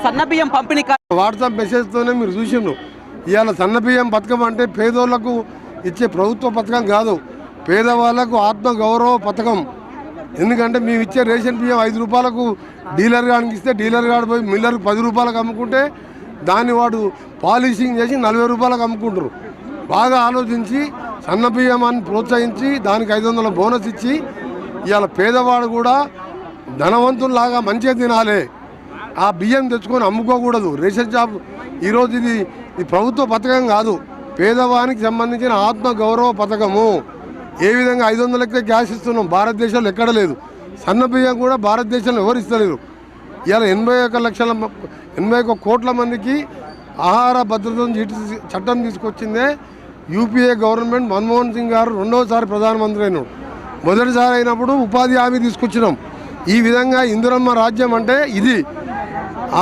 సన్నబియ్యం పంపిణీ వాట్సాప్ మెసేజ్తోనే మీరు చూసిండ్రు. ఇవాళ సన్నబియ్యం పథకం అంటే పేదోళ్లకు ఇచ్చే ప్రభుత్వ పథకం కాదు, పేదవాళ్లకు ఆత్మ గౌరవ పథకం. ఎందుకంటే మేము ఇచ్చే రేషన్ బియ్యం 5 రూపాయలకు డీలర్ గానికి ఇస్తే డీలర్ గాడు పోయి మిల్లర్కి 10 రూపాయలకు అమ్ముకుంటే దాన్ని వాడు పాలిషింగ్ చేసి 40 రూపాయలకు అమ్ముకుంటారు. బాగా ఆలోచించి సన్న బియ్యాన్ని ప్రోత్సహించి దానికి 500 బోనస్ ఇచ్చి ఇవాళ పేదవాడు కూడా ధనవంతుల్లాగా మంచిగా తినాలి, ఆ బియ్యం తెచ్చుకొని అమ్ముకోకూడదు. రేషన్ షాప్ ఈరోజు ఇది ప్రభుత్వ పథకం కాదు, పేదవానికి సంబంధించిన ఆత్మ గౌరవ పథకము. ఏ విధంగా 500 గ్యాస్ ఇస్తున్నాం, భారతదేశంలో ఎక్కడ లేదు. సన్న బియ్యం కూడా భారతదేశంలో ఎవరు ఇస్తలేరు. ఇవాళ 81 కోట్ల మందికి ఆహార భద్రత చట్టం తీసుకొచ్చిందే యూపీఏ గవర్నమెంట్. మన్మోహన్ సింగ్ గారు రెండోసారి ప్రధానమంత్రి అయినాడు. మొదటిసారి అయినప్పుడు ఉపాధి హామీ తీసుకొచ్చినాం. ఈ విధంగా ఇందిరమ్మ రాజ్యం అంటే ఇది.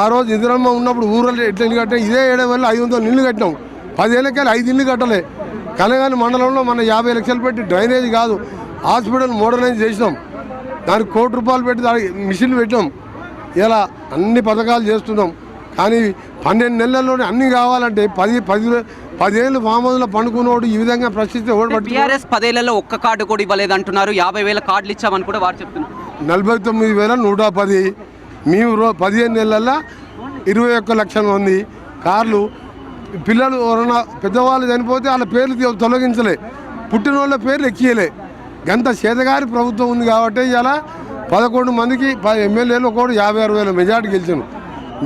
ఆ రోజు ఇందిరమ్మ ఉన్నప్పుడు ఊళ్ళో ఎట్లా ఇల్లు కట్టాం, ఇదే 7 వేల 500 ఇల్లు కట్టినాం. 10 ఏళ్ళకెళ్ళి 5 ఇల్లు కట్టలే. కలగాని మండలంలో మన 50 లక్షలు పెట్టి డ్రైనేజ్ కాదు హాస్పిటల్ మోడర్నైజ్ చేసినాం. దానికి 1 కోటి రూపాయలు పెట్టి దానికి మిషన్లు పెట్టాం. ఇలా అన్ని పథకాలు చేస్తున్నాం. కానీ 12 నెలల్లోనే అన్ని కావాలంటే 10 ఏళ్ళు ఫామ్ హౌస్లో పండుకున్నోడు ఈ విధంగా ప్రశ్నిస్తే టీఆర్ఎస్ 10 ఏళ్లలో ఒక్క కార్డు కూడా ఇవ్వలేదు అంటున్నారు. 50,000 కార్డులు ఇచ్చామని కూడా వారు చెప్తున్నారు. 49,110. మేము 15 నెలల్లో 21 లక్షల మంది కార్లు. పిల్లలు ఎవరైనా పెద్దవాళ్ళు చనిపోతే వాళ్ళ పేర్లు తొలగించలే, పుట్టిన వాళ్ళ పేర్లు ఎక్కియలే. గంత చేతగారి ప్రభుత్వం ఉంది కాబట్టి ఇలా 11 మందికి ఎమ్మెల్యేలు ఒకటి 56,000 మెజార్టీ గెలిచాను.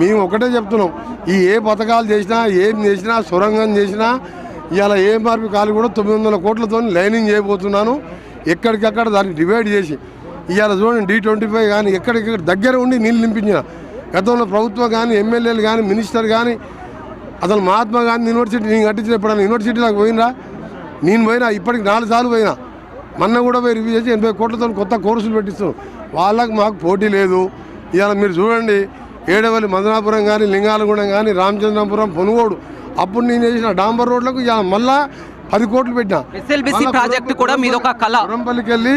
మేము ఒకటే చెప్తున్నాం, ఈ ఏ పథకాలు చేసినా ఏం చేసినా సొరంగం చేసినా ఇవాళ ఏఎంఆర్పి కాలు కూడా 900 కోట్లతో లైనింగ్ చేయబోతున్నాను. ఎక్కడికక్కడ దాన్ని డివైడ్ చేసి ఇవాళ చూడండి D25 కానీ ఎక్కడికక్కడ దగ్గర ఉండి నీళ్ళు నింపించిన. గతంలో ప్రభుత్వం కానీ ఎమ్మెల్యేలు కానీ మినిస్టర్ కానీ అసలు మహాత్మా గాంధీ యూనివర్సిటీ నేను కట్టించిన ఎప్పుడన్నా యూనివర్సిటీలకు పోయినరా? నేను పోయినా, ఇప్పటికి 4 సార్లు పోయినా. మొన్న కూడా పోయి రివ్యూ చేసి 80 కోట్లతో కొత్త కోర్సులు పెట్టిస్తున్నాం. వాళ్ళకు మాకు పోటీ లేదు. ఇవాళ మీరు చూడండి, ఏడవల్లి మదనాపురం కానీ లింగాలగూడెం కానీ రామచంద్రపురం పొనుగోడు అప్పుడు నేను చేసిన డాంబర్ రోడ్లకు మళ్ళా 10 కోట్లు పెట్టినా. ఎస్ఎల్బిసి ప్రాజెక్టు కూడా మీద ఒక కళ. పురంపల్లికి వెళ్ళి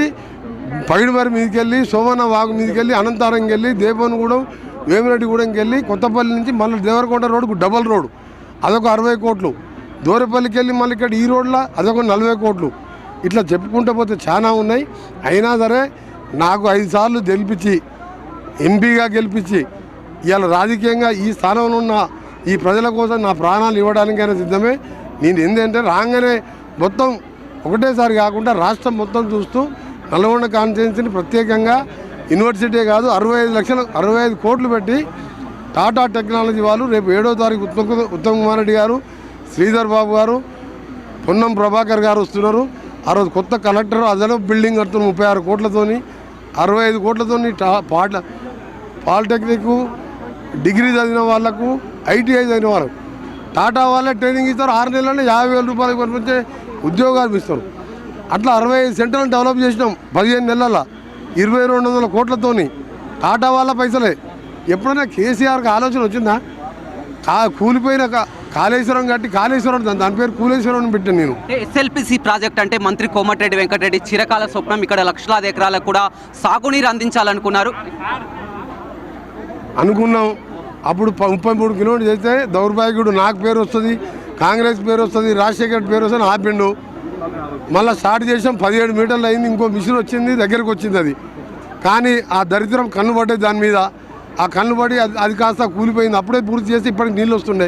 పైడివారి మీదకి వెళ్ళి సోమన్న వాగు మీదకి వెళ్ళి అనంతారంకి వెళ్ళి దేవనగూడెం వేమిరెడ్డిగూడెంకి వెళ్ళి కొత్తపల్లి నుంచి మళ్ళీ దేవరకొండ రోడ్డుకు డబల్ రోడ్డు అదొక 60 కోట్లు. దూరపల్లికి వెళ్ళి మళ్ళీ ఇక్కడ ఈ రోడ్లో అదొక 40 కోట్లు. ఇట్లా చెప్పుకుంటూ పోతే చాలా ఉన్నాయి. అయినా సరే నాకు 5 సార్లు గెలిపించి ఎంపీగా గెలిపించి ఇవాళ రాజకీయంగా ఈ స్థానంలో ఉన్న ఈ ప్రజల కోసం నా ప్రాణాలు ఇవ్వడానికైనా సిద్ధమే. నేను ఏంటంటే రాగానే మొత్తం ఒకటేసారి కాకుండా రాష్ట్రం మొత్తం చూస్తూ నల్గొండ కాన్స్టిట్యున్సీని ప్రత్యేకంగా యూనివర్సిటీ కాదు 65 కోట్లు పెట్టి టాటా టెక్నాలజీ వాళ్ళు రేపు 7వ తారీఖు ఉత్తమ్ కుమార్ రెడ్డి గారు, శ్రీధర్ బాబు గారు, పొన్నం ప్రభాకర్ గారు వస్తున్నారు. ఆ రోజు కొత్త కలెక్టర్ అదనపు బిల్డింగ్ కడుతున్నారు 36 కోట్లతోని, 65 కోట్లతోని పాలిటెక్నిక్ డిగ్రీ చదివిన వాళ్ళకు, ఐటీఐ చదివిన వాళ్ళకు టాటా వాళ్ళే ట్రైనింగ్ ఇస్తారు. 6 నెలల్లో 50,000 రూపాయలకు పంపించే ఉద్యోగాలు ఇస్తారు. అట్లా 65 సెంటర్లు డెవలప్ చేసినాం 15 నెలల్లో 2,200 కోట్లతోని. టాటా వాళ్ళ పైసలే. ఎప్పుడైనా కేసీఆర్కి ఆలోచన వచ్చిందా? కూలిపోయిన కాళేశ్వరం కట్టి కాళేశ్వరం దాని పేరు కూలేశ్వరం పెట్టాను నేను. ఎస్ఎల్పిసి ప్రాజెక్ట్ అంటే మంత్రి కోమటిరెడ్డి వెంకటరెడ్డి చిరకాల స్వప్నం. ఇక్కడ లక్షలాది ఎకరాలకు కూడా సాగునీరు అందించాలనుకున్నారు. అనుకున్నాం. అప్పుడు 33 కిలోమీటర్లు చేస్తే దౌర్భాగ్యుడు నాకు పేరు వస్తుంది, కాంగ్రెస్ పేరు వస్తుంది, రాజశేఖర్ పేరు వస్తుంది ఆపిండు. మళ్ళీ స్టార్ట్ చేసాం, 17 మీటర్లు అయింది. ఇంకో మిషన్ వచ్చింది, దగ్గరకు వచ్చింది అది. కానీ ఆ దరిద్రం కన్ను పడ్డది దాని మీద. ఆ కన్ను పడి అది కాస్త కూలిపోయింది. అప్పుడే పూర్తి చేసి ఇప్పటికి నీళ్ళు వస్తుండే.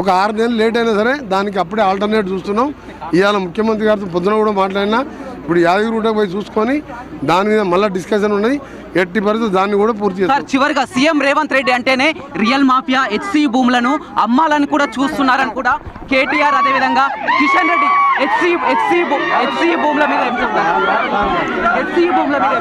ఒక 6 నెలలు లేట్ అయినా సరే దానికి అప్పుడే ఆల్టర్నేట్ చూస్తున్నాం. ఇవాళ ముఖ్యమంత్రి గారితో పొద్దున కూడా మాట్లాడినా. ఇప్పుడు యాదగిరిగుట్టకు పోయి చూసుకొని దాని మీద మళ్ళీ డిస్కషన్ ఉన్నది. ఎట్టి పరిస్థితి దాన్ని కూడా పూర్తి చేస్తారు. చివరిగా సీఎం రేవంత్ రెడ్డి అంటేనే రియల్ మాఫియా, హెచ్సి భూములను అమ్మాలని కూడా చూస్తున్నారని కూడా కేటీఆర్, అదేవిధంగా కిషన్ రెడ్డి హెచ్సి భూముల మీద ఏం చెప్తారు? హెచ్సి భూముల మీద